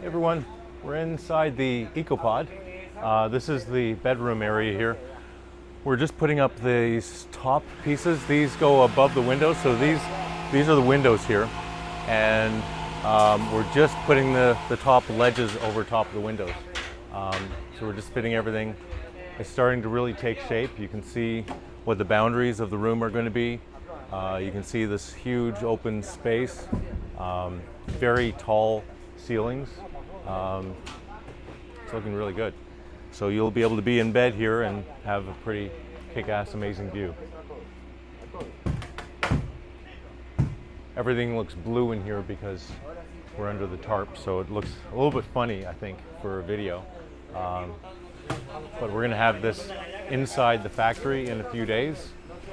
Hey everyone, we're inside the EcoPod. This is the bedroom area here. We're just putting up these top pieces. These go above the windows, so these are the windows here. And we're just putting the top ledges over top of the windows. So we're just fitting everything. It's starting to really take shape. You can see what the boundaries of the room are going to be. You can see this huge open space, very tall ceilings. It's looking really good. So you'll be able to be in bed here and have a pretty kick-ass amazing view. Everything looks blue in here because we're under the tarp, so it looks a little bit funny, I think, for a video. But we're going to have this inside the factory in a few days.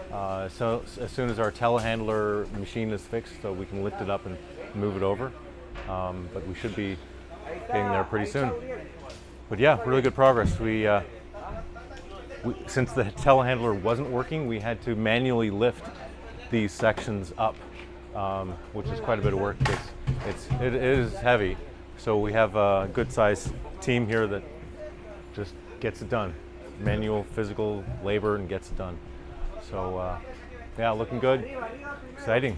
So as soon as our telehandler machine is fixed, so we can lift it up and move it over. But we should be getting there pretty soon. But yeah, really good progress. Since the telehandler wasn't working, we had to manually lift these sections up, which is quite a bit of work because it is heavy. So we have a good sized team here that just gets it done. Manual, physical labor, and gets it done. So yeah, looking good, exciting.